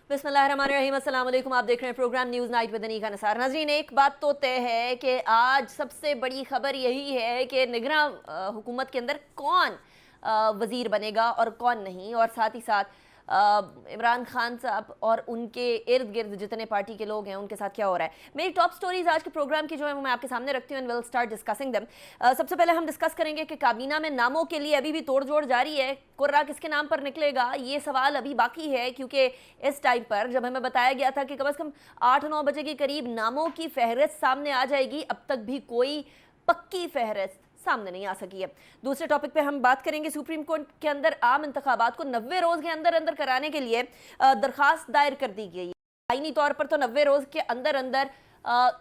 बिस्मिल्लाहिर्रहमानिर्रहीम, अस्सलाम वालेकुम। आप देख रहे हैं program news night with Anika Nisar. नाज़रीन, एक बात तो तय है कि आज सबसे बड़ी खबर यही है कि निगरान हुकूमत के अंदर कौन वज़ीर बनेगा और कौन नहीं, और साथ ही साथ इमरान खान साहब और उनके इर्द गिर्द जितने पार्टी के लोग हैं उनके साथ क्या हो रहा है। मेरी टॉप स्टोरीज आज के प्रोग्राम की जो है वो मैं आपके सामने रखती हूँ and will start discussing them. सबसे पहले हम डिस्कस करेंगे कि काबीना में नामों के लिए अभी भी तोड़जोड़ जारी है। कुर्रा किसके नाम पर निकलेगा ये सवाल अभी बाकी है, क्योंकि इस टाइम पर जब हमें बताया गया था कि कम से कम 8-9 बजे के करीब नामों की फहरिस्त सामने आ जाएगी, अब तक भी कोई पक्की फहरिस्त सामने नहीं आ सकी है। दूसरे टॉपिक पे हम बात करेंगे, सुप्रीम कोर्ट के अंदर आम इंतखाबात को 90 रोज के अंदर अंदर कराने के लिए दरखास्त दायर कर दी गई है। आईनी तौर पर तो 90 रोज के अंदर अंदर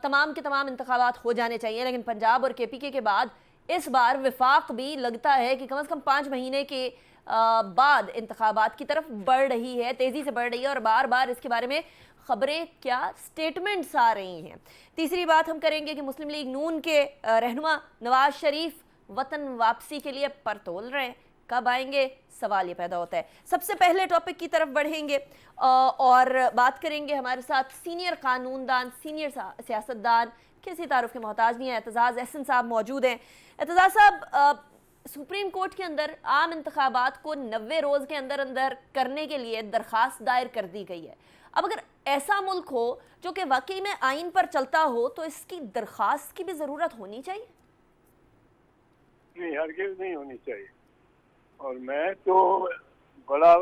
तमाम के तमाम इंतखाबात हो जाने चाहिए, लेकिन पंजाब और केपीके के बाद इस बार विफाक भी लगता है कि कम से कम 5 महीने के बाद इंतखाबात की तरफ बढ़ रही है, तेजी से बढ़ रही है, और बार बार इसके बारे में खबरें क्या स्टेटमेंट्स आ रही हैं। तीसरी बात हम करेंगे कि मुस्लिम लीग नून के रहनुमा नवाज शरीफ वतन वापसी के लिए परतोल रहे, कब आएंगे सवाल ये पैदा होता है। सबसे पहले टॉपिक की तरफ बढ़ेंगे और बात करेंगे, हमारे साथ सीनियर कानूनदान, सीनियर सियासतदान, किसी तारुफ के मोहताज नहीं है, एतजाज़ एहसन साहब मौजूद हैं। एतजाज़ साहब, सुप्रीम कोर्ट के अंदर आम इंतखाबात को 90 रोज के अंदर अंदर करने के लिए दरखास्त दायर कर दी गई है। अब अगर ऐसा मुल्क हो जो कि वाकई में आइन पर चलता हो तो इसकी दरखास्त की भी जरूरत होनी चाहिए? नहीं, हरगिज़ नहीं होनी चाहिए। और मैं तो बड़ा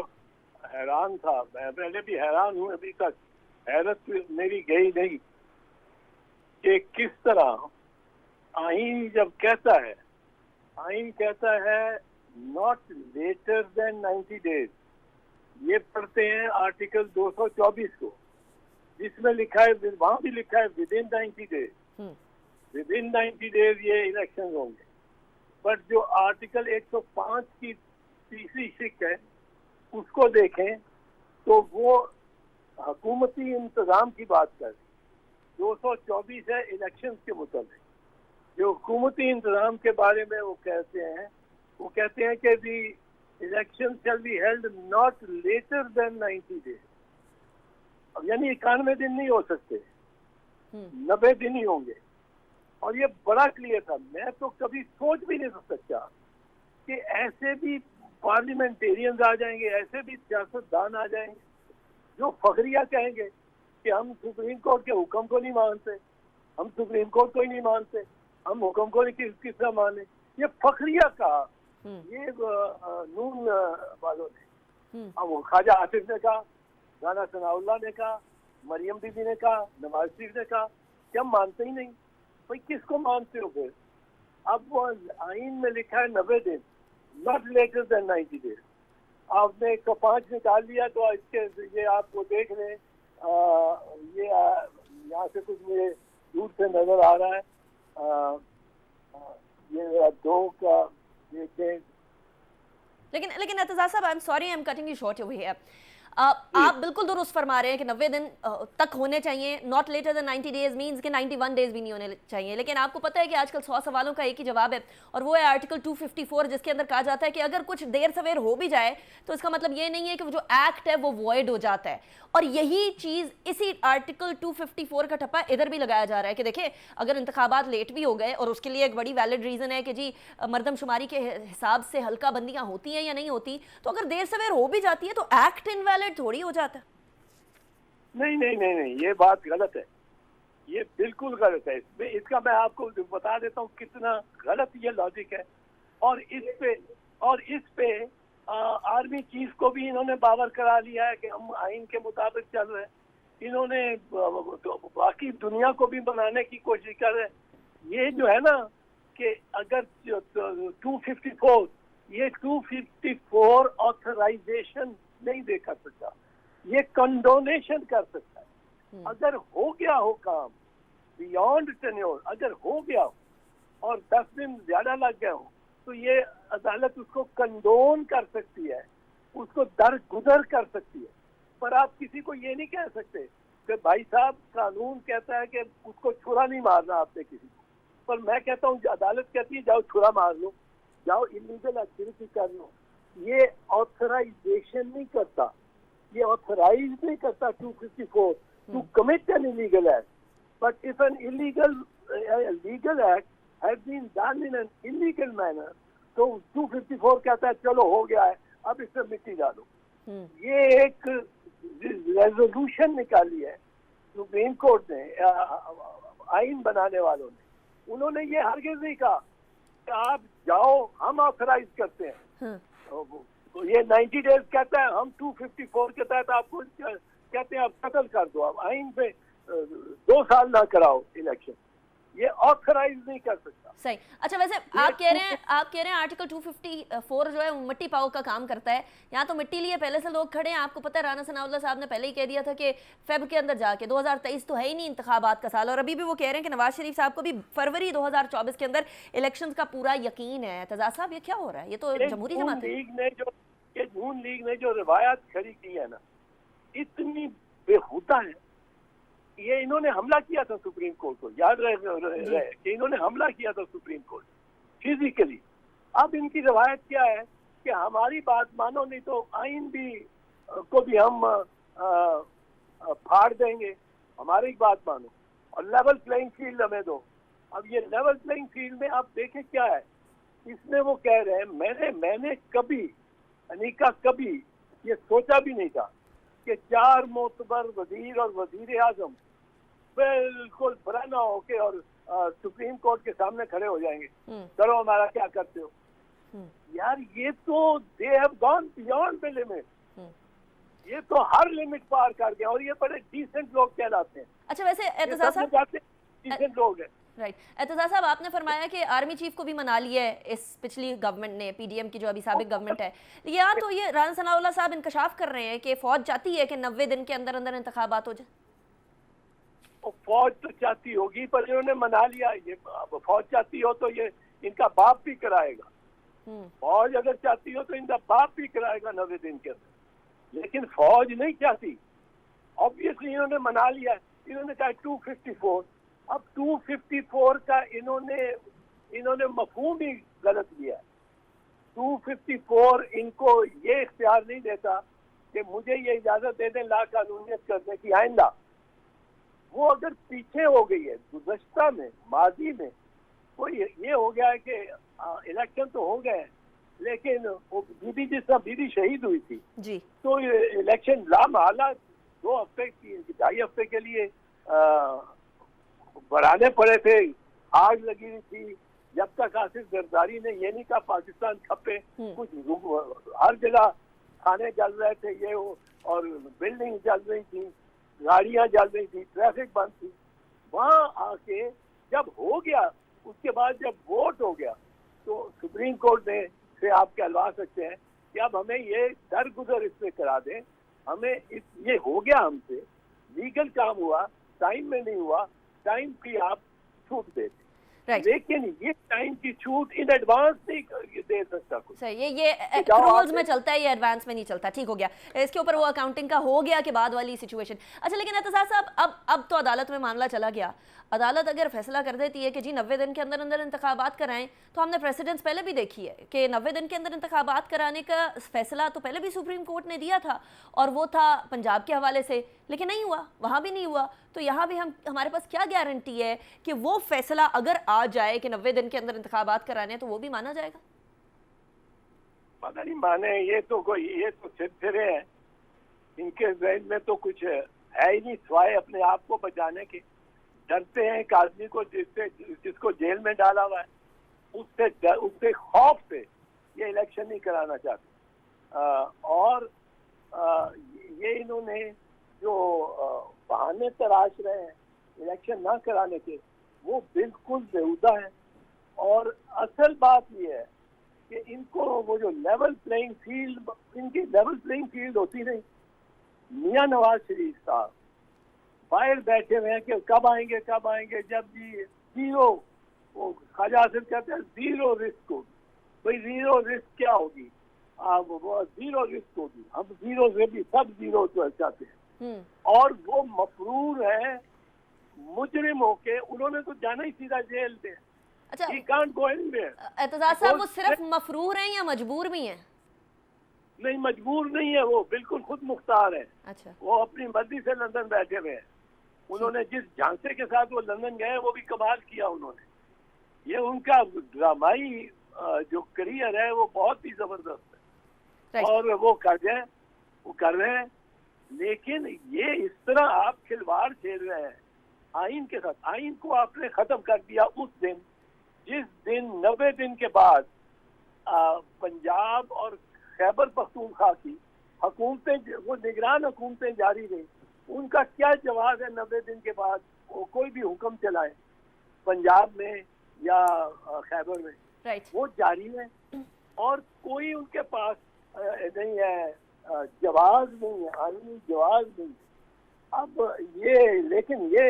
हैरान था, मैं पहले भी हैरान हूँ, अभी तक हैरत मेरी गई नहीं कि किस तरह आइन जब कहता है, आइन कहता है नॉट लेटर देन 90 डेज, ये पढ़ते हैं आर्टिकल 224 को, जिसमें लिखा है, वहां भी लिखा है with in 90 days, with in 90 days ये इलेक्शन होंगे। बट जो आर्टिकल 105 की तीसरी शिक है उसको देखें तो वो हुकूमती इंतजाम की बात कर, 224 है इलेक्शन के मुताबिक। जो हुकूमती इंतजाम के बारे में वो कहते हैं कि the election shall be held not later than 90 days. अब यानी 91 दिन नहीं हो सकते, 90 दिन ही होंगे। और ये बड़ा क्लियर था, मैं तो कभी सोच भी नहीं सकता कि ऐसे भी पार्लियामेंटेरियंस आ जाएंगे, ऐसे भी सियासतदान आ जाएंगे जो फखरिया कहेंगे कि हम सुप्रीम कोर्ट के हुक्म को नहीं मानते, हम सुप्रीम कोर्ट को ही नहीं मानते, हम हुक्म को नहीं किस तरह माने। ये फखरिया कहा ये नून वालों ने, अब वो ख्वाजा आसिफ ने कहा, राना सनाउल्लाह ने कहा, मरियम बीबी ने कहा, नवाज शरीफ ने कहा कि हम मानते ही नहीं। भाई किसको मानते हो फिर? अब वो आइन में लिखा है 90 दिन, नॉट लेटर देन 90 डेज। आपने 105 निकाल लिया तो इसके ये आपको देख लें, ये यहाँ से कुछ मुझे दूर से नजर आ रहा है, ये 2 का देखें। लेकिन एतजाज़ साहब, I am sorry, I am cutting you short over here. आप बिल्कुल दुरुस्त फरमा रहे हैं कि 90 दिन तक होने चाहिए, not later than 90 days means कि 91 डेज भी नहीं होने चाहिए। लेकिन आपको पता है कि आजकल 100 सवालों का एक ही जवाब है, और वो है आर्टिकल 254, जिसके अंदर कहा जाता है कि अगर कुछ देर सवेर हो भी जाए तो इसका मतलब ये नहीं है कि वो जो एक्ट है वो वॉइड हो जाता है। और यही चीज़ इसी आर्टिकल 254 का ठप्पा इधर भी लगाया जा रहा है कि देखिए, अगर इंतखाबात लेट भी हो गए, और उसके लिए एक बड़ी वैलिड रीज़न है कि जी मरदमशुमारी के हिसाब से हल्का बंदियाँ होती हैं या नहीं होती, तो अगर देर सवेर हो भी जाती है तो एक्ट इनवैलिड थोड़ी हो जाता। नहीं नहीं नहीं नहीं, ये बात गलत है, ये बिल्कुल गलत है। इसका मैं आपको बता देता हूँ कितना गलत ये लॉजिक है। और इस पे आर्मी चीफ को भी इन्होंने बावर करा लिया है कि हम आइन के मुताबिक चल रहे हैं। इन्होंने बाकी दुनिया को भी बनाने की कोशिश कर रहे हैं। ये जो है ना कि अगर 254, ये 254 ऑथराइजेशन नहीं दे कर सकता, ये कंडोनेशन कर सकता है। अगर हो गया हो काम बियॉन्ड टेन्योर, अगर हो गया हो और 10 दिन ज्यादा लग गए हो, तो ये अदालत उसको कंडोन कर सकती है, उसको दरगुजर कर सकती है। पर आप किसी को ये नहीं कह सकते कि भाई साहब कानून कहता है कि उसको छुरा नहीं मारना आपने किसी को, पर मैं कहता हूँ अदालत कहती है जाओ छुरा मार लो, जाओ इलीगल एक्टिविटी कर लो। ये ऑथराइजेशन नहीं करता, ये ऑथराइज नहीं करता 254 to commit an illegal act, but if an legal act has been done in an illegal manner तो 254 कहता है चलो हो गया है, अब इसमें मिट्टी डालो। ये एक रेजोल्यूशन निकाली है सुप्रीम कोर्ट ने, आइन बनाने वालों ने। उन्होंने ये हरगिज नहीं कहा कि आप जाओ हम ऑथराइज करते हैं। तो ये 90 डेज कहता है, हम 254 के तहत आपको कहते हैं आप कत्ल कर दो, आप आइन पे 2 साल ना कराओ इलेक्शन, ये ऑथराइज नहीं कर सकता। सही। अच्छा, वैसे आप कह रहे हैं आर्टिकल 254 जो है मिट्टी पाओ का काम करता है। यहाँ तो मिट्टी लिए पहले से लोग खड़े हैं। आपको पता है राना सनाउल्लाह साहब ने पहले ही कह दिया था कि फेब के अंदर जाके 2023 तो है ही नहीं इंतखाबात का साल, और अभी भी वो कह रहे हैं कि नवाज शरीफ साहब को भी फरवरी 2024 के अंदर इलेक्शन का पूरा यकीन है। एतजाज साहब, ये क्या हो रहा है? ये तो जमहूरी जमात है। नून लीग ने जो रिवायत खड़ी की है ना, इतनी बेहुदा है। ये इन्होंने हमला किया था सुप्रीम कोर्ट को, याद रहे कि इन्होंने हमला किया था सुप्रीम कोर्ट फिजिकली। अब इनकी रवायत क्या है कि हमारी बात मानो नहीं तो आइन भी को भी हम फाड़ देंगे, हमारी बात मानो और लेवल प्लेइंग फील्ड हमें दो। अब ये लेवल प्लेइंग फील्ड में आप देखें क्या है, इसमें वो कह रहे हैं मैंने कभी अनिका कभी ये सोचा भी नहीं था कि 4 मोतबर वजीर और वजीर आजम बिल्कुल बराना होके और सुप्रीम कोर्ट के सामने खड़े हो जाएंगे, करो हमारा क्या करते हो। यार ये तो they have gone beyond the limit, ये तो हर लिमिट पार कर गए और ये बड़े डिसेंट लोग कहलाते हैं। अच्छा, वैसे एतजाज साहब डिसेंट लोग हैं। राइट। एतजाज साहब, आपने फरमाया कि आर्मी चीफ को भी मना लिया है इस पिछली गवर्नमेंट ने, पीडीएम की जो अभी साबिक गवर्नमेंट है। या तो ये राना सनाउल्लाह साहब इंकशाफ कर रहे हैं कि फौज चाहती है कि 90 दिन के अंदर अंदर इंतखाबात हो जाए। फौज तो चाहती होगी पर इन्होंने मना लिया। ये फौज चाहती हो तो ये इनका बाप भी कराएगा, फौज अगर चाहती हो तो इनका बाप भी कराएगा 90 दिन के अंदर, लेकिन फौज नहीं चाहती। ऑब्वियसली इन्होंने मना लिया, इन्होंने कहा 254। अब 254 का इन्होंने मफहूम ही गलत लिया। 254 इनको ये इख्तियार नहीं देता कि मुझे ये इजाजत दे दें लाकानूनियत करने की आइंदा। वो अगर पीछे हो गई है गुज़श्ता में, माजी में, वो ये हो गया है कि इलेक्शन तो हो गए लेकिन वो बीबी जिस तरह बीबी शहीद हुई थी जी, तो इलेक्शन लामहला 2 हफ्ते की 2.5 हफ्ते के लिए बढ़ाने पड़े थे। आग लगी हुई थी जब तक आसिफ जरदारी ने ये नहीं कहा पाकिस्तान खपे, कुछ हर जगह थाने जल रहे थे, ये और बिल्डिंग जल रही थी, गाड़ियां जल रही थी, ट्रैफिक बंद थी। वहां आके जब हो गया, उसके बाद जब वोट हो गया तो सुप्रीम कोर्ट ने से आप कहलवा सकते हैं कि अब हमें ये दरगुजर इसमें करा दें, हमें ये हो गया, हमसे लीगल काम हुआ, टाइम में नहीं हुआ, टाइम की आप छूट देते। राइट। लेकिन ये टाइम की छूट इन एडवांस नहीं दे सकता कुछ। सही, ये एक्रूअल्स में चलता है, ये एडवांस में नहीं चलता। ठीक हो गया, इसके ऊपर वो अकाउंटिंग का हो गया के बाद वाली सिचुएशन। अच्छा, लेकिन एतजाज साहब, अब तो अदालत में मामला चला गया। अदालत अगर फैसला कर देती है कि जी 90 दिन के अंदर अंदर इंतखाबात कराएं, तो हमने प्रेसिडेंट्स पहले भी देखी है कि 90 दिन के अंदर इंतखाबात कराने का फैसला तो पहले भी सुप्रीम कोर्ट ने दिया था, और वो था पंजाब के हवाले से, लेकिन नहीं हुआ, वहाँ भी नहीं हुआ। तो यहाँ भी हमारे पास क्या गारंटी है कि वो फैसला अगर आ जाए कि 90 दिन के अंदर इंतखाबात कराने, तो वो भी माना जाएगा? पता नहीं माने, ये तो सिरफिरे हैं, इनके जहन में तो कुछ है ही नहीं सिवाय अपने आप को बचाने के। डरते हैं एक आदमी को जिसको जेल में डाला हुआ है, उससे खौफ से ये इलेक्शन नहीं कराना चाहते। और ये इन्होंने जो बहाने तराश रहे हैं इलेक्शन ना कराने के, वो बिल्कुल बेहुदा है। और असल बात ये है कि इनको वो जो लेवल प्लेइंग फील्ड, इनकी लेवल प्लेइंग फील्ड होती नहीं। मियां नवाज शरीफ साहब बाहर बैठे हुए हैं कि कब आएंगे कब आएंगे, जब भी जीरो, वो ख्वाजा आसिफ कहते हैं जीरो रिस्क होगी। भाई जीरो रिस्क क्या होगी? वो जीरो रिस्क होगी, हम जीरो से भी सब जीरो चाहते हैं। और वो मफरूर है मुजरिम होके, उन्होंने तो जाना ही सीधा जेल में। अच्छा, He can't go anywhere. Aitzaz साहब, वो सिर्फ मफरूर हैं या मजबूर भी हैं? नहीं, मजबूर नहीं है, वो बिल्कुल खुद मुख्तार है। अच्छा। वो अपनी मर्जी से लंदन बैठे हुए हैं। उन्होंने जिस झांसे के साथ वो लंदन गए वो भी कमाल किया उन्होंने। ये उनका ड्रामाई जो करियर है वो बहुत ही जबरदस्त है और वो कर रहे हैं। लेकिन ये इस तरह आप खिलवाड़ खेल रहे हैं आइन के साथ। आइन को आपने खत्म कर दिया उस दिन जिस दिन 90 दिन के बाद पंजाब और खैबर पख्तूनख्वा की हुकूमतें, वो निगरान हुकूमतें जारी रही। उनका क्या जवाब है 90 दिन के बाद वो कोई भी हुक्म चलाए पंजाब में या खैबर में, वो जारी है और कोई उनके पास नहीं है, जवाब नहीं है, आईनी जवाब नहीं है। अब ये, लेकिन ये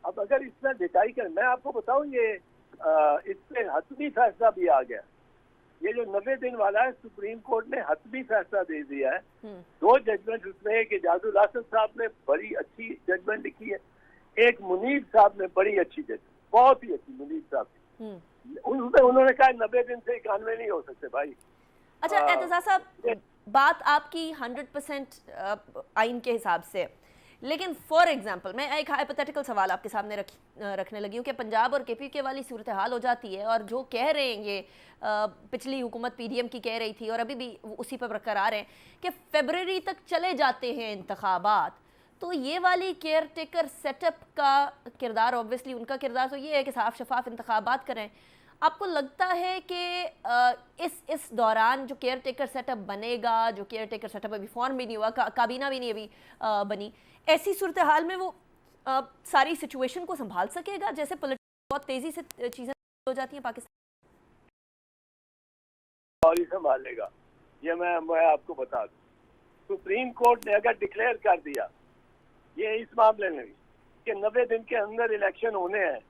अब अगर इतना डिटाई कर, मैं आपको बताऊं, ये इस पे हतमी फैसला भी आ गया। ये जो 90 दिन वाला है, सुप्रीम कोर्ट ने हतमी फैसला दे दिया है। 2 जजमेंट उसमें है कि जादुल आसद साहब ने बड़ी अच्छी जजमेंट लिखी है, एक मुनीब साहब ने बड़ी अच्छी जजमेंट, बहुत ही अच्छी मुनीब साहब की। उन्होंने कहा 90 दिन से 91 नहीं हो सकते भाई। अच्छा एतजाज साहब, बात आपकी 100% आइन के हिसाब से, लेकिन फॉर एग्जांपल मैं एक हाइपोथेटिकल सवाल आपके सामने रखने लगी हूँ कि पंजाब और केपीके वाली सूरत हाल हो जाती है और जो कह रहे हैं ये पिछली हुकूमत पीडीएम की कह रही थी और अभी भी उसी पर बरकरार हैं कि फरवरी तक चले जाते हैं इंतखाबात, तो ये वाली केयर टेकर सेटअप का किरदार, ऑब्वियसली उनका किरदार तो ये है कि साफ शफाफ इंतखाबात करें। आपको लगता है कि इस दौरान जो केयर टेकर सेटअप बनेगा, जो केयर टेकर सेटअप अभी फॉर्म भी नहीं हुआ, काबीना भी नहीं अभी बनी, ऐसी सूरत हाल में वो सारी सिचुएशन को संभाल सकेगा? जैसे बहुत तेजी से चीज़ें हो जाती हैं पाकिस्तान, और ही संभालेगा ये मैं आपको बता दूं। सुप्रीम कोर्ट ने अगर डिक्लेयर कर दिया ये इस मामले में भी कि 90 दिन के अंदर इलेक्शन होने हैं,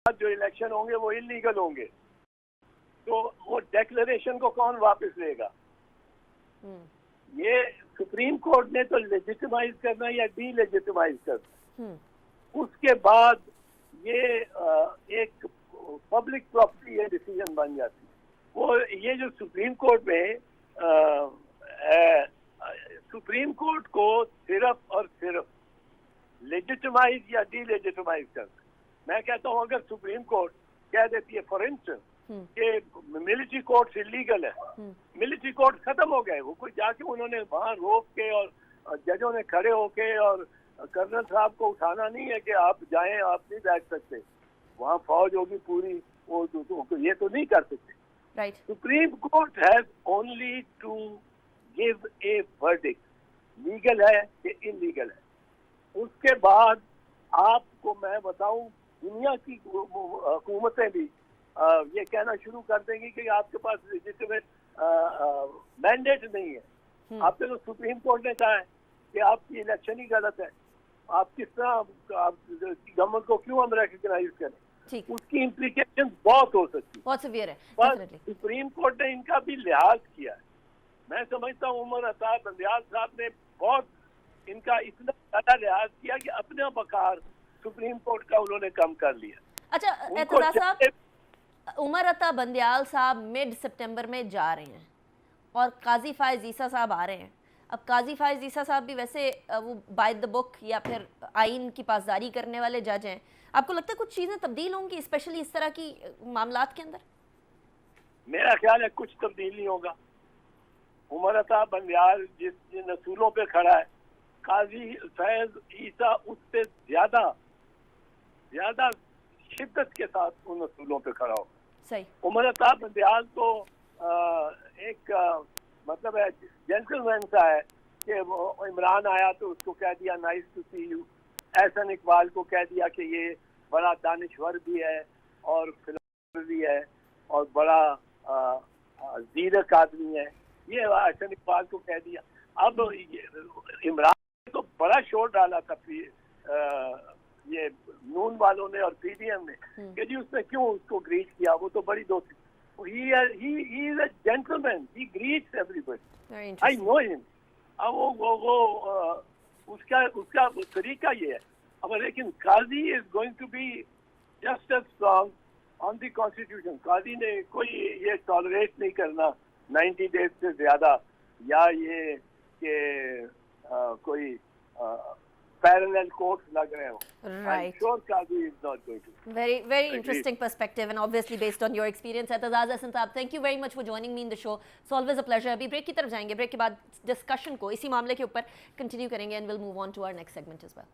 जो इलेक्शन होंगे वो इलीगल होंगे, तो वो डिक्लेरेशन को कौन वापस लेगा? ये सुप्रीम कोर्ट ने तो लेजिटिमाइज करना या डी लेजिटिमाइज करना, उसके बाद ये एक पब्लिक प्रॉपर्टी ये डिसीजन बन जाती है। वो ये जो सुप्रीम कोर्ट में सुप्रीम कोर्ट को सिर्फ और सिर्फ लेजिटिमाइज या डी लेजिटिमाइज करना। मैं कहता हूँ अगर सुप्रीम कोर्ट कह देती है फॉर इंस्टेंस कि मिलिट्री कोर्ट इलीगल है, मिलिट्री कोर्ट खत्म हो गए, वो कोई जाके उन्होंने वहां रोक के और जजों ने खड़े होके और कर्नल साहब को उठाना नहीं है कि आप जाएं, आप नहीं बैठ सकते, वहां फौज होगी पूरी, वो तो ये तो नहीं कर सकते। Right. Supreme Court has only to give a verdict, legal है कि इलीगल है। उसके बाद आपको मैं बताऊं, दुनिया की हुकूमतें भी ये कहना शुरू कर देंगी कि आपके पास लेजिटिमेट मैंडेट नहीं है। आपने तो सुप्रीम कोर्ट ने कहा है कि आपकी इलेक्शन ही गलत है, आप किस तरह गवर्नमेंट को क्यों हम रिकॉग्नाइज करें? उसकी इम्प्लीकेशन बहुत हो सकती है, बहुत सीवियर है। पर सुप्रीम कोर्ट ने इनका भी लिहाज किया है। मैं समझता हूँ उमर अता बंदियाल साहब ने बहुत इनका इतना ज्यादा लिहाज किया कि अपना बकार सुप्रीम कोर्ट का उन्होंने कम कर लिया। अच्छा एतजाज साहब, उमर अता बंदियाल साहब मिड सितंबर में जा रहे हैं और काजी फायज ईसा साहब आ रहे हैं। अब काजी फायज ईसा साहब भी वैसे वो बाय द बुक या फिर आइन की पासदारी करने वाले जज हैं। आपको लगता है कुछ चीज़ें तब्दील होंगी, स्पेशली इस तरह की मामलात के अंदर? मेरा ख्याल है कुछ तब्दील नहीं होगा। उमर अता बंदियाल जिन असूलों पे खड़ा है, काजी फैज ईसा उससे ज्यादा शिद्दत के साथ उन असूलों पे खड़ा हो। सही। उमर अता बंदियाल तो एक मतलब है जेंटलमैन सा है कि वो इमरान आया तो उसको कह दिया nice to see you, Ehsan Iqbal को कह दिया कि ये बड़ा दानिश्वर भी है और फिलोसोफर भी है और बड़ा जीरक आदमी है, ये एहसन इकबाल को कह दिया। अब इमरान ने तो बड़ा शोर डाला था ये नून वालों ने और पीडीएम ने कि जी उसने क्यों उसको ग्रीट किया, वो तो बड़ी दोस्ती, he is a gentleman, he greets everybody, I know him। अब वो उसका तरीका ये है। अब लेकिन Qazi is going to be just as strong on the constitution. Qazi ने कोई ये टॉलरेट नहीं करना 90 डेज से ज्यादा, या ये कि कोई पैरेलल कोर्स लग रहे हो। I'm Right. sure Qadi is not going to Very agree. interesting perspective, and obviously based on your experience. Aitzaz Hasan साहब, thank you very much for joining me in the show. It's always a pleasure. अभी break की तरफ जाएंगे, break के बाद discussion को इसी मामले के ऊपर कंटिन्यू करेंगे, and we'll move on to our next segment as well.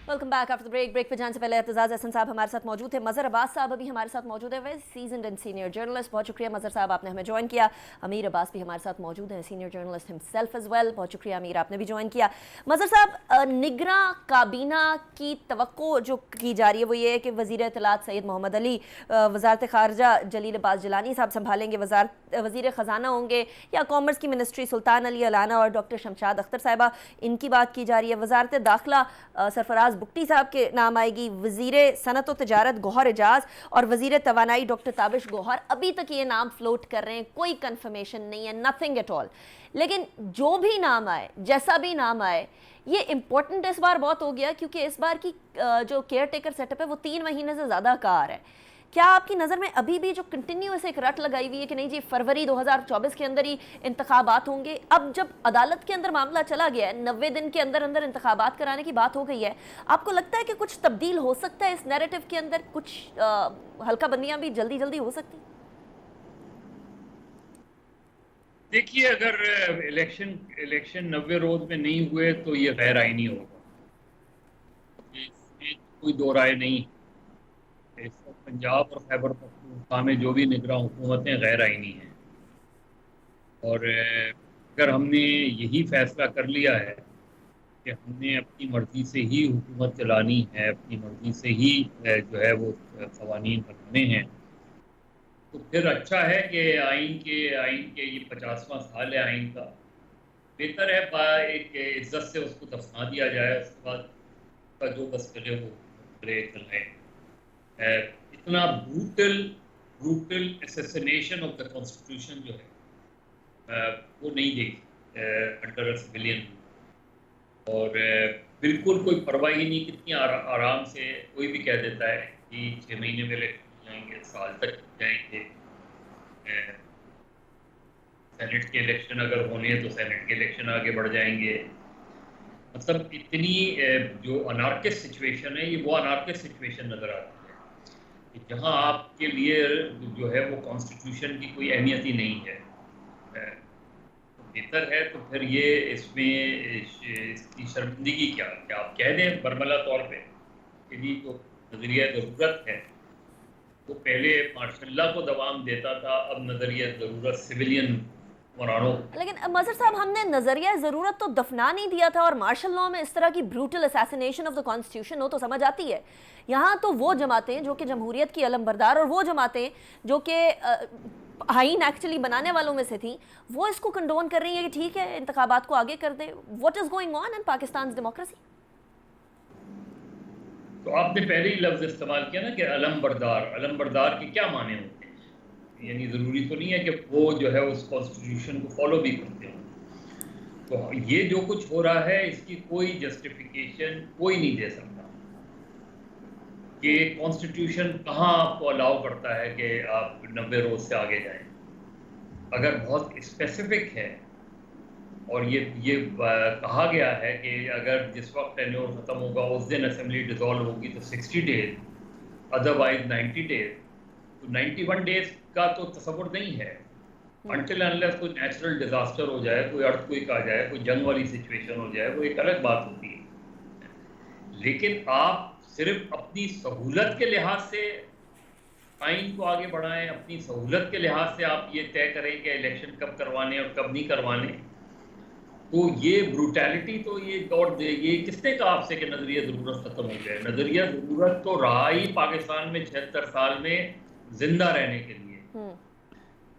Welcome back after the break पे जाने से पहले एतजाज़ हसन साहब हमारे साथ मौजूद थे, मज़र अब्बास साहब अभी हमारे साथ मौजूद है, वे सीजन्ड एंड सीनियर जर्नलिस्ट। बहुत शुक्रिया मज़र साहब, आपने हमें ज्वाइन किया। अमीर अब्बास भी हमारे साथ मौजूद हैं, senior journalist himself as well. बहुत शुक्रिया अमीर, आपने भी ज्वाइन किया। मज़र साहब, निगरां काबीना की तवक्को जो की जा रही है वो ये है कि वज़ीर इत्तलात सैयद मोहम्मद अली, वज़ारत ख़ारजा जलील अब्बास जिलानी साहब संभालेंगे, वज़ीर ख़जाना होंगे, या कॉमर्स की मिनिस्ट्री सुल्तान अली अलाना और डॉक्टर शमशाद अख्तर साहिबा, इनकी बात की जा रही है। वज़ारत दाखिला सरफराज बुगटी साहब के नाम आएगी। वज़ीर सनत व तिजारत गौहर एजाज और वज़ीर तवानाई डॉक्टर ताबिश गौहर, अभी तक ये नाम फ्लोट कर रहे हैं, कोई कन्फर्मेशन नहीं है, नथिंग एट ऑल। लेकिन जो भी नाम आए, जैसा भी नाम आए, ये इम्पोर्टेंट इस बार बहुत हो गया क्योंकि इस बार की जो केयर टेकर सेटअप है वो 3 महीने से ज़्यादा का आ रहा है। क्या आपकी नज़र में अभी भी जो कंटिन्यूस एक रट लगाई हुई है कि नहीं जी फरवरी 2024 के अंदर ही इंतखाबात होंगे, अब जब अदालत के अंदर मामला चला गया है, 90 दिन के अंदर अंदर इंतखाबात कराने की बात हो गई है, आपको लगता है कि कुछ तब्दील हो सकता है इस नैरेटिव के अंदर, कुछ हल्का बंदियां भी जल्दी जल्दी हो सकती? देखिए, अगर इलेक्शन 90 रोज में नहीं हुए तो ये गैर आईनी होगा, इसमें कोई दो राय नहीं। इस वक्त पंजाब और खैबर पख्तूनख्वा में जो भी निगरां हुकूमतें गैर आईनी हैं, और अगर हमने यही फैसला कर लिया है कि हमने अपनी मर्जी से ही हुकूमत चलानी है, अपनी मर्जी से ही जो है वो क़वानीन बनाने हैं, तो फिर अच्छा है कि आइन के ये 50वां साल है आइन का, बेहतर है एक इज्जत से उसको दफना दिया जाए, उसके बाद जो बस चले वो चल रहे। इतना brutal assassination of the constitution जो है वो नहीं देखी अंडर अ सिविलियन, और बिल्कुल कोई परवाह ही नहीं, कितनी आराम से कोई भी कह देता है कि 6 महीने में इलेक्शन जाएंगे, साल तक जाएंगे। सेनेट के इलेक्शन अगर होने हैं तो सेनेट के इलेक्शन आगे बढ़ जाएंगे। मतलब इतनी जो अनार्किस्ट सिचुएशन है, ये वो अनार्किस्ट सिचुएशन नज़र आती है कि जहाँ आपके लिए जो है वो कॉन्स्टिट्यूशन की कोई अहमियत ही नहीं है। तो बेहतर है तो फिर ये इसकी शर्मिंदगी क्या आप कह दें बरमला तौर पे कि जी जो नज़रिया ज़रूरत है वो पहले मार्शल को दवाम देता था, अब नज़रिया ज़रूरत सिविलियन। लेकिन मज़र साहब, हमने नजरिया ज़रूरत तो दफना नहीं दिया था, और मार्शल लॉ में इस तरह की brutal assassination of the constitution हो तो समझ आती है। यहाँ तो वो जमातें जो कि जमहूरियत की अलमबरदार, और वो जमातें जो कि आइन एक्चुअली बनाने वालों में से थी, वो इसको कंडोन कर रही है कि ठीक है इंतखाबात को आगे कर दे। What is going on in Pakistan democracy? तो आपने पहले ही लफ्ज इस्तेमाल किया ना कि अलमबरदार के क्या माने होते हैं, यानी ज़रूरी तो नहीं है कि वो जो है उस कॉन्स्टिट्यूशन को फॉलो भी करते हैं। तो ये जो कुछ हो रहा है इसकी कोई जस्टिफिकेशन कोई नहीं दे सकता कि कॉन्स्टिट्यूशन कहाँ आपको अलाउ करता है कि आप 90 रोज से आगे जाएं। अगर बहुत स्पेसिफिक है और ये कहा गया है कि अगर जिस वक्त टेन्योर ख़त्म होगा उस दिन असेंबली डिसॉल्व होगी तो 60 डेज, अदरवाइज 90 डेज। तो 91 डेज का तो तसव्वुर नहीं है अनटिल अनलेस कोई नेचुरल डिजास्टर हो जाए, कोई अर्थक्वेक आ जाए, कोई जंग वाली सिचुएशन हो जाए, वो एक अलग बात होती है। लेकिन आप सिर्फ अपनी सहूलत के लिहाज से आइन को आगे बढ़ाएं, अपनी सहूलत के लिहाज से आप ये तय करें कि इलेक्शन कब करवाने और कब नहीं करवाने, तो ये ब्रूटैलिटी तो ये किसने कहा आपसे कि नज़रिया ज़रूरत ख़त्म हो जाए? नज़रिया ज़रूरत तो रहा ही पाकिस्तान में 76 साल में जिंदा रहने के लिए।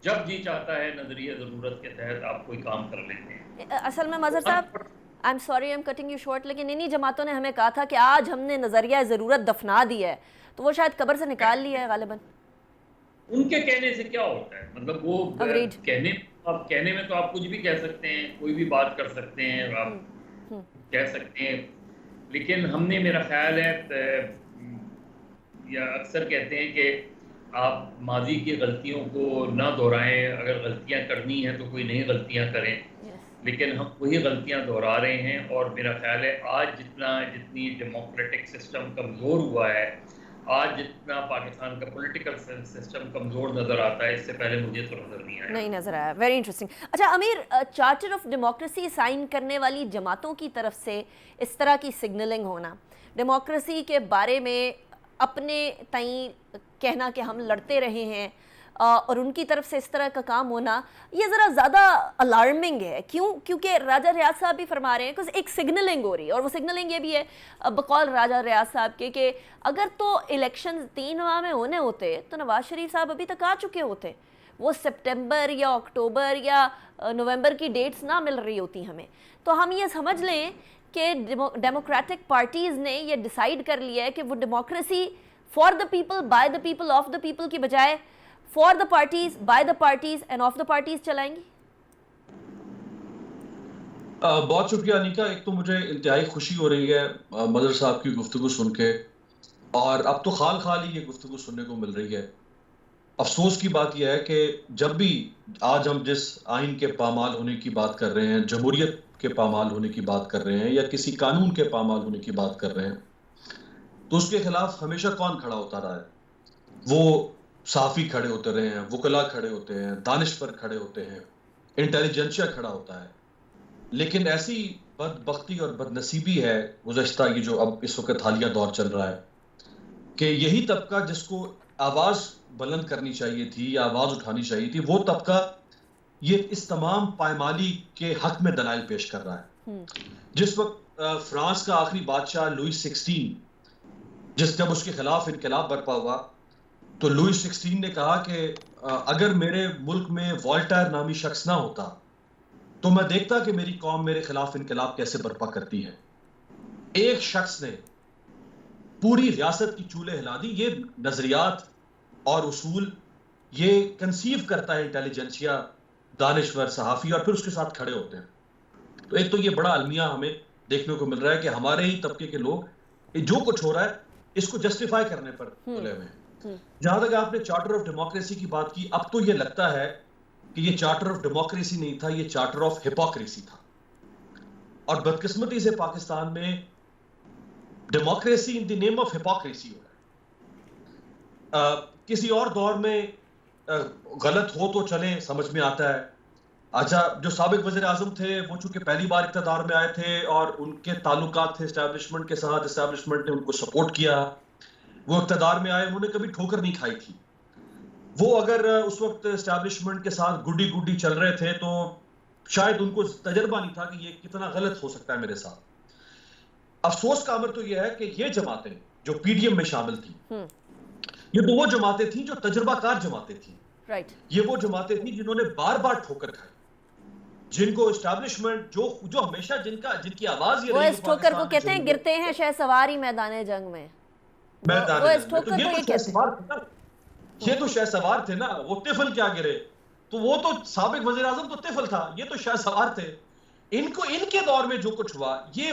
जब जी चाहता है नजरिया जरूरत के तहत आप कोई काम कर लेते हैं। असल में मज़र साहब I am sorry, I am cutting you short, लेकिन इन्हीं जमातों ने हमें कहा था कि आज हमने नज़रिया ज़रूरत दफना दी है, तो वो शायद कब्र से निकाल लिया है गालिबन। उनके कहने से क्या होता है, मतलब वो Agreed. कहने में तो आप कुछ भी कह सकते हैं, कोई भी बात कर सकते हैं, आप कह सकते हैं, लेकिन हमने, मेरा ख्याल है, या अक्सर कहते हैं कि आप माजी की गलतियों को ना दोहराएं, अगर गलतियां करनी है तो कोई नई गलतियां करें, लेकिन हम वही गलतियां दोहरा रहे हैं। और मेरा ख्याल है आज जितनी डेमोक्रेटिक सिस्टम कमज़ोर हुआ है, आज जितना पाकिस्तान का पॉलिटिकल सिस्टम कमज़ोर नज़र आता है, इससे पहले मुझे तो नज़र नहीं आया। नहीं नज़र आया। Very interesting. अच्छा अमीर, चार्टर ऑफ डेमोक्रेसी साइन करने वाली जमातों की तरफ से इस तरह की सिग्नलिंग होना, डेमोक्रेसी के बारे में अपने तई कहना कि हम लड़ते रहे हैं, और उनकी तरफ से इस तरह का काम होना, ये ज़रा ज़्यादा अलार्मिंग है। क्यों? क्योंकि राजा रियाज साहब भी फरमा रहे हैं कि एक सिग्नलिंग हो रही है, और वो सिग्नलिंग ये भी है बकौल राजा रियाज साहब के कि अगर तो इलेक्शन 3 माह में होने होते तो नवाज शरीफ साहब अभी तक आ चुके होते, वो सितंबर या अक्टूबर या नवंबर की डेट्स ना मिल रही होती हमें। तो हम ये समझ लें कि डेमोक्रेटिक पार्टीज़ ने ये डिसाइड कर लिया है कि वो democracy for the people, by the people, of the people की बजाय for the parties, by the parties and of the parties चलाएंगी। बहुत शुक्रिया अनिका। एक तो मुझे इंतहाई खुशी हो रही है मदर साहब की गुफ्तगू सुन के, और अब तो खाल खाल ही ये गुफ्तगू सुनने को मिल रही है। अफसोस की बात यह है कि जब भी आज हम जिस आइन के पामाल होने की बात कर रहे हैं, जमहूरियत के पामाल होने की बात कर रहे हैं, या किसी कानून के पामाल होने की बात कर रहे हैं, तो उसके खिलाफ हमेशा कौन खड़ा होता रहा है? वो साफ़ी खड़े होते रहे हैं, वकला खड़े होते हैं, दानिशवर खड़े होते हैं, इंटेलिजेंशिया खड़ा होता है। लेकिन ऐसी बदबख्ती और बदनसीबी है गुज़श्ता ये जो अब इस वक्त हालिया दौर चल रहा है, कि यही तबका जिसको आवाज़ बुलंद करनी चाहिए थी या आवाज़ उठानी चाहिए थी, वो तबका ये इस तमाम पायमाली के हक में दलाइल पेश कर रहा है। जिस वक्त फ्रांस का आखिरी बादशाह लुई 16 जब उसके खिलाफ इनकलाब बरपा हुआ, तो लुई 16 ने कहा कि अगर मेरे मुल्क में वॉल्टेयर नामी शख्स ना होता तो मैं देखता कि मेरी कौम मेरे खिलाफ इनकलाब कैसे बर्पा करती है। एक शख्स ने पूरी रियासत की चूल्हे हिला दी। ये नजरियात और उसूल ये कंसीव करता है इंटेलिजेंशिया, दानिशवर, सहाफ़ी, और फिर उसके साथ खड़े होते हैं। तो एक तो ये बड़ा अलमिया हमें देखने को मिल रहा है कि हमारे ही तबके के लोग जो कुछ हो रहा है इसको जस्टिफाई करने पर तुले हुए हैं। जहां तक आपने चार्टर ऑफ डेमोक्रेसी की बात की, अब तो ये लगता है कि ये चार्टर ऑफ डेमोक्रेसी नहीं था, ये चार्टर ऑफ हिपोक्रेसी था। और बदकिस्मती से पाकिस्तान में democracy in the name of hypocrisy हो रहा है। किसी और दौर में गलत हो तो चले, समझ में आता है। अच्छा, जो साबिक वज़ीर आज़म थे वो चूंकि पहली बार इक़्तिदार में आए थे और उनके ताल्लुकात थे एस्टैब्लिशमेंट के साथ, एस्टैब्लिशमेंट ने उनको सपोर्ट किया, वो इक़्तिदार में आए, उन्होंने कभी ठोकर नहीं खाई थी। वो अगर उस वक्त एस्टैब्लिशमेंट के साथ गुड्डी गुड्डी चल रहे थे तो शायद उनको तजर्बा नहीं था कि ये कितना गलत हो सकता है मेरे साथ। अफसोस का अमर तो यह है कि ये जमातें जो पीडीएम में शामिल थी, ये तो वो जमातें थी जो तजर्बाकार जमातें थी। राइट। ये वो जमातें थी जिन्होंने बार बार ठोकर खाई, जिनको एस्टैब्लिशमेंट जो हमेशा जिनकी आवाज ये वो रही इस ठोकर को कहते हैं गिरते हैं शहसवारी मैदान जंग में। वो इस ठोकर को ये कहते हैं। ये तो शहसवार थे ना, वो तिफल क्या गिरे, तो वो तो साबिक वज़ीर आज़म तो तिफल था, ये तो शहसवार थे। इनको इनके दौर में जो कुछ हुआ, ये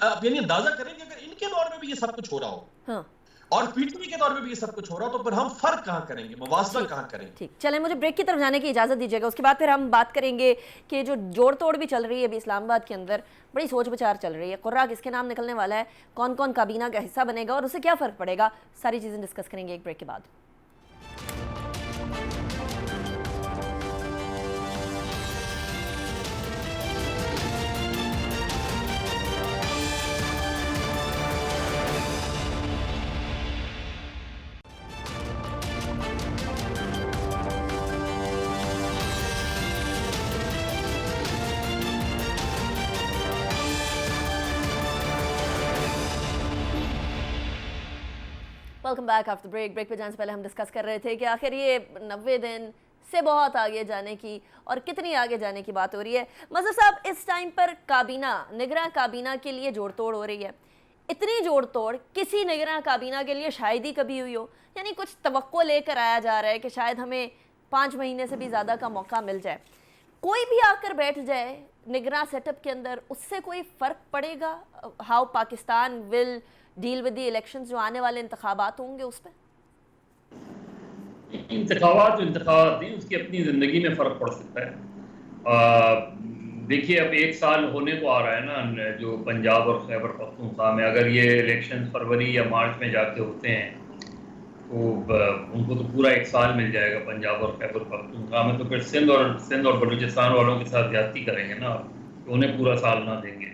आप यानी अंदाजा करेंगे अगर इनके दौर में भी ये सब कुछ हो रहा हो, हाँ, और पीटीआई के दौर में भी ये सब कुछ हो रहा हो, तो फिर हम फर्क कहां करेंगे, मुवाज़ना कहां करेंगे? ठीक, चलें मुझे ब्रेक की तरफ जाने की इजाज़त दीजिएगा। उसके बाद फिर हम बात करेंगे कि जो जोड़ तोड़ भी चल रही है अभी इस्लामाबाद के अंदर, बड़ी सोच विचार चल रही है, कुर्रा किसके नाम निकलने वाला है, कौन कौन काबीना का हिस्सा बनेगा और उससे क्या फ़र्क पड़ेगा, सारी चीज़ें डिस्कस करेंगे एक ब्रेक के बाद। Welcome back after break. Break पे जाने से पहले हम डिस्कस कर रहे थे कि आखिर ये 90 दिन से बहुत आगे जाने की, और कितनी आगे जाने की बात हो रही है। मज़हर साहब, इस टाइम पर काबीना, निगरां काबीना के लिए जोड़ तोड़ हो रही है। इतनी जोड़ तोड़ किसी निगरां काबीना के लिए शायद ही कभी हुई हो। यानी कुछ तवक्को लेकर आया जा रहा है कि शायद हमें 5 महीने से भी ज़्यादा का मौका मिल जाए। कोई भी आकर बैठ जाए निगरां सेटअप के अंदर, उससे कोई फ़र्क पड़ेगा? How Pakistan will deal with the elections, जो आने वाले इंतखाबात होंगे उस पर? इंतखाबात तो इंतखाबात नहीं, उसकी अपनी ज़िंदगी में फ़र्क पड़ सकता है। देखिए, अब 1 साल होने को आ रहा है ना, जो पंजाब और खैबर पख्तूनख्वा में, अगर ये इलेक्शन फरवरी या मार्च में जाके होते हैं तो उनको तो पूरा 1 साल मिल जाएगा पंजाब और खैबर पख्तूनख्वा में। तो फिर सिंध और बलूचिस्तान वालों के साथ ज्यादती करेंगे ना, तो उन्हें पूरा साल ना देंगे।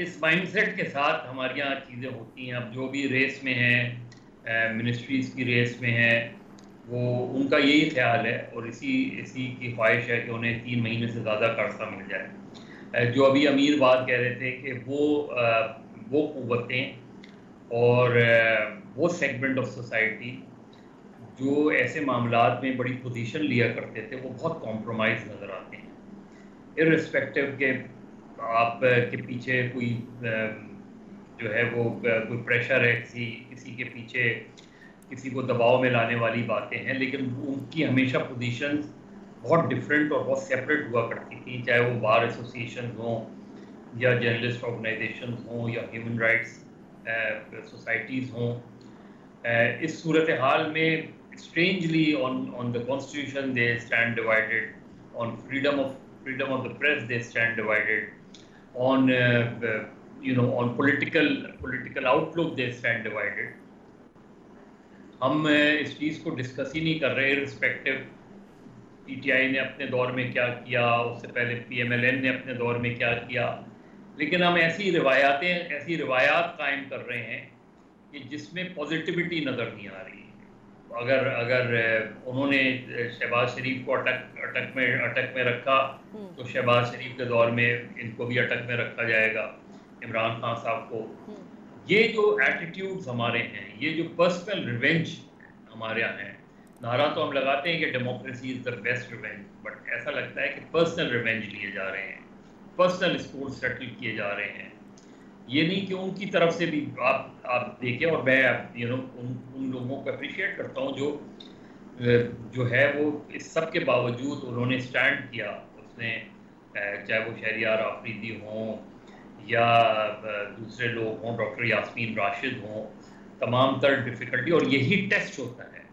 इस माइंडसेट के साथ हमारे यहाँ चीज़ें होती हैं। अब जो भी रेस में हैं, मिनिस्ट्रीज़ की रेस में हैं, वो उनका यही ख्याल है और इसी की ख्वाहिश है कि उन्हें 3 महीने से ज़्यादा का अर्सा मिल जाए। जो अभी अमीर बात कह रहे थे कि वो क़ुव्वतें और वो सेगमेंट ऑफ सोसाइटी जो ऐसे मामलात में बड़ी पोजीशन लिया करते थे, वो बहुत कॉम्प्रोमाइज़ नज़र आते हैं। इर्रिस्पेक्टिव के आप के पीछे कोई जो है वो कोई प्रेशर है, किसी के पीछे किसी को दबाव में लाने वाली बातें हैं, लेकिन उनकी हमेशा पोजीशंस बहुत डिफरेंट और बहुत सेपरेट हुआ करती थी, चाहे वो बार एसोसिएशन हों या जर्नलिस्ट ऑर्गेनाइजेशन हों या ह्यूमन राइट्स सोसाइटीज़ हों। इस सूरत हाल में strangely on the constitution they stand divided, on freedom of the press they stand divided, on on political outlook they stand divided. हम इस चीज़ को डिस्कस ही नहीं कर रहे, रिस्पेक्टिव पीटीआई ने अपने दौर में क्या किया, उससे पहले पीएमएलएन ने अपने दौर में क्या किया, लेकिन हम ऐसी रिवायात कायम कर रहे हैं कि जिसमें पॉजिटिविटी नज़र नहीं आ रही है। अगर उन्होंने शहबाज शरीफ को अटक में रखा, तो शहबाज शरीफ के दौर में इनको भी अटक में रखा जाएगा, इमरान खान साहब को। ये जो एटीट्यूड्स हमारे हैं, ये जो पर्सनल रिवेंज हमारे यहाँ हैं, नारा तो हम लगाते हैं कि democracy is the best revenge, but ऐसा लगता है कि पर्सनल रिवेंज लिए जा रहे हैं, पर्सनल स्कोर सेटल किए जा रहे हैं। ये नहीं कि उनकी तरफ से भी आप देखें, और मैं उन लोगों को अप्रिशिएट करता हूँ जो है वो इस सब के बावजूद उन्होंने स्टैंड किया। उसने चाहे वो शहरियार आफरीदी हों या दूसरे लोग हों, डॉक्टर यास्मीन राशिद हों, तमाम तर डिफ़िकल्टी, और यही टेस्ट होता है।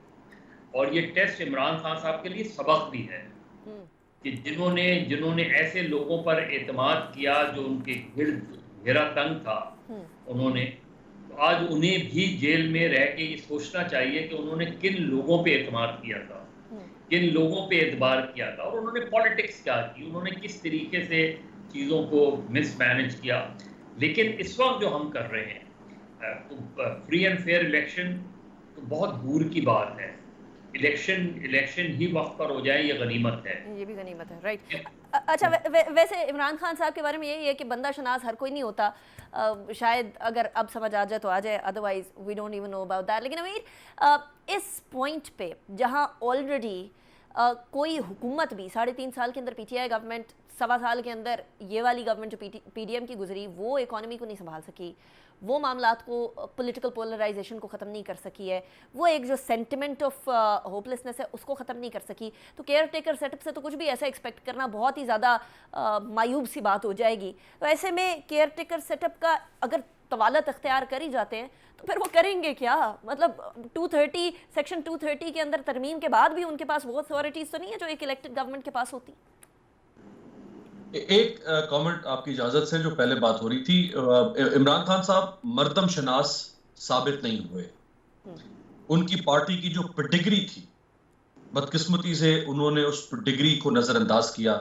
और ये टेस्ट इमरान खान साहब के लिए सबक भी है कि जिन्होंने ऐसे लोगों पर एतमाद किया जो उनके घेरा तंग था, उन्होंने आज उन्हें भी जेल में रह के ये सोचना चाहिए कि उन्होंने किन लोगों पे एतमाद किया था, किन लोगों पे एतबार किया था, और उन्होंने पॉलिटिक्स क्या की, उन्होंने किस तरीके से चीज़ों को मिसमैनेज किया। लेकिन इस वक्त जो हम कर रहे हैं, तो फ्री एंड फेयर इलेक्शन तो बहुत दूर की बात है। इलेक्शन ही वक्त पर हो जाए, ये गनीमत है, ये भी गनीमत है, राइट। अच्छा, वैसे इमरान खान साहब के बारे में यही है कि बंदा शनास हर कोई नहीं होता। शायद अगर अब समझ आ जाए तो आ जाए, otherwise we don't even know about that. लेकिन अमीर, इस पॉइंट पे जहाँ ऑलरेडी कोई हुकूमत भी 3.5 साल के अंदर, पीटीआई गवर्नमेंट 1.25 साल के अंदर, ये वाली गवर्नमेंट जो पीडीएम की गुजरी, वो इकॉनमी को नहीं संभाल सकी, वो मामलात को, पॉलिटिकल पोलराइजेशन को ख़त्म नहीं कर सकी है, वो एक जो सेंटिमेंट ऑफ होपलेसनेस है उसको ख़त्म नहीं कर सकी। तो केयर टेकर सेटअप से तो कुछ भी ऐसा एक्सपेक्ट करना बहुत ही ज़्यादा मायूब सी बात हो जाएगी। तो ऐसे में केयर टेकर सेटअप का अगर तवालत अख्तियार कर ही जाते हैं तो फिर वो करेंगे क्या? मतलब 230 सेक्शन 230 के अंदर तरमीम के बाद भी उनके पास वो अथॉरिटीज़ तो नहीं है जो एक इलेक्टेड गवर्नमेंट के पास होती। एक कमेंट आपकी इजाजत से, जो पहले बात हो रही थी, इमरान खान साहब मर्दम शनास साबित नहीं हुए। उनकी पार्टी की जो पेडिग्री थी, बदकिस्मती से उन्होंने उस पेडिग्री को नजरअंदाज किया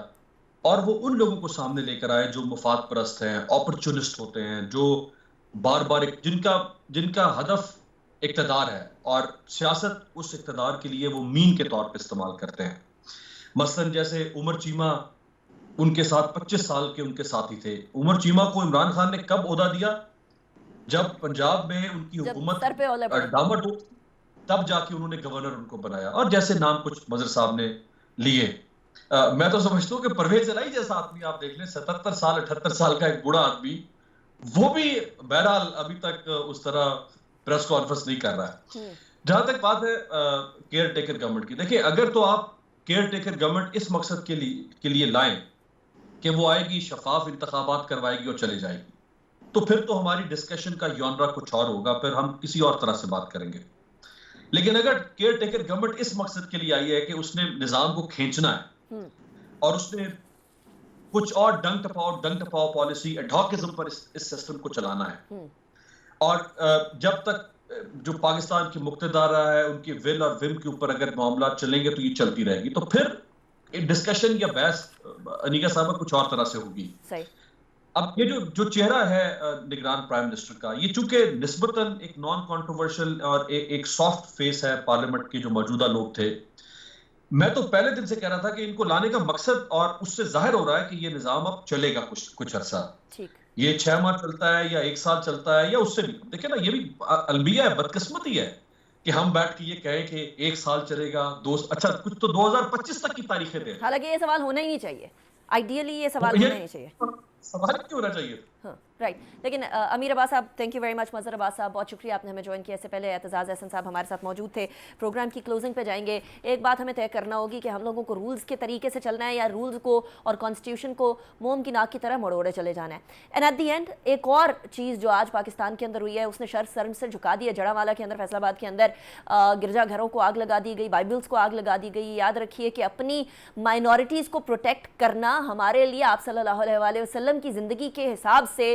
और वो उन लोगों को सामने लेकर आए जो मुफाद परस्त हैं, अपॉर्चुनिस्ट होते हैं, जो बार बार जिनका हदफ इक्तदार है और सियासत उस इक्तदार के लिए वो मीन के तौर पर इस्तेमाल करते हैं। मसलन जैसे उमर चीमा, उनके साथ 25 साल के उनके साथी थे। उमर चीमा को इमरान खान ने कब ओहदा दिया? जब पंजाब में उनकी हुकूमत तब जाके उन्होंने गवर्नर उनको बनाया, और जैसे नाम कुछ मजर साहब ने लिए। मैं तो समझता हूँ कि परवेज इलाही जैसा आदमी आप देख लें, 77 साल 78 साल का एक बूढ़ा आदमी, वो भी बहरहाल अभी तक उस तरह प्रेस कॉन्फ्रेंस नहीं कर रहा है। जहां तक बात है केयर टेकर गवर्नमेंट की, देखिए अगर तो आप केयर टेकर गवर्नमेंट इस मकसद के लिए लाएं कि वो आएगी, शफाफ इंतखाबात करवाएगी और चले जाएगी, तो फिर तो हमारी डिस्कशन का जॉनरा कुछ और होगा, फिर हम किसी और तरह से बात करेंगे। लेकिन अगर केयर टेकर गवर्नमेंट इस मकसद के लिए आई है कि उसने निजाम को खींचना है और उसने कुछ और डंग टपाओ पॉलिसी एडहॉकिज्म पर इस सिस्टम को चलाना है, और जब तक जो पाकिस्तान की मुक्तदारा है उनकी विल और विम के ऊपर अगर मामला चलेंगे तो ये चलती रहेगी, तो फिर डिस्कशन या बहस अनीका साहब कुछ और तरह से होगी। सही। अब ये जो चेहरा है निगरान प्राइम मिनिस्टर का, ये चूंकि निस्बतन एक नॉन कंट्रोवर्शियल और एक सॉफ्ट फेस है पार्लियामेंट के जो मौजूदा लोग थे, मैं तो पहले दिन से कह रहा था कि इनको लाने का मकसद, और उससे जाहिर हो रहा है कि ये निजाम अब चलेगा कुछ अरसा, ये 6 माह चलता है या 1 साल चलता है या उससे भी। देखिए ना, ये भी अलमिया है, बदकिस्मती है कि हम बैठ के ये कहें कि 1 साल चलेगा, अच्छा कुछ तो 2025 तक की तारीखें दे। हालांकि ये सवाल होना ही नहीं चाहिए, आइडियली ये सवाल होना ही नहीं चाहिए, सवाल क्यों होना चाहिए? हाँ राइट। लेकिन अमीर अब्बास साहब, थैंक यू वेरी मच। मजहर अब्बास साहब, बहुत शुक्रिया आपने हमें ज्वाइन किया। इससे पहले एतजाज़ अहसन साहब हमारे साथ मौजूद थे। प्रोग्राम की क्लोजिंग पे जाएंगे। एक बात हमें तय करना होगी कि हम लोगों को रूल्स के तरीके से चलना है या रूल्स को और कॉन्स्टिट्यूशन को मोम की नाक की तरह मड़ोड़े चले जाना है। एंड एट दी एंड एक और चीज़ जो आज पाकिस्तान के अंदर हुई है, उसने शर्म से झुका दिया। जड़ावाला के अंदर, फैसलाबाद के अंदर गिरजाघरों को आग लगा दी गई, बाइबल्स को आग लगा दी गई। याद रखिए कि अपनी माइनॉरिटीज़ को प्रोटेक्ट करना हमारे लिए आप सल्लल्लाहु अलैहि वसल्लम की ज़िंदगी के हिसाब से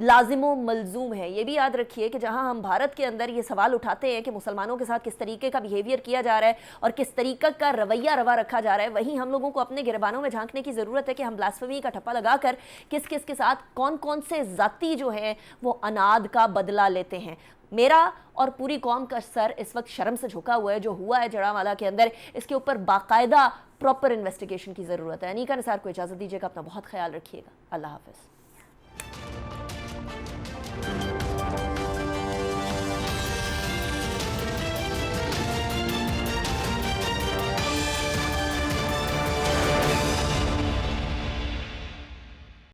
लाजिम मलजूम है। ये भी याद रखिए कि जहां हम भारत के अंदर ये सवाल उठाते हैं कि मुसलमानों के साथ किस तरीके का बिहेवियर किया जा रहा है और किस तरीके का रवैया रवा रखा जा रहा है, वहीं हम लोगों को अपने गिरबानों में झांकने की ज़रूरत है कि हम ब्लास्फेमी का ठप्पा लगाकर किस किस के साथ कौन कौन से जाती जो है वो अनाद का बदला लेते हैं। मेरा और पूरी कौम का सर इस वक्त शर्म से झुका हुआ है। जो हुआ है जड़ावाला के अंदर, इसके ऊपर बाकायदा प्रॉपर इन्वेस्टिगेशन की ज़रूरत है। अनीका निसार को इजाज़त दीजिएगा, अपना बहुत ख्याल रखिएगा। अल्लाह हाफ़िज़।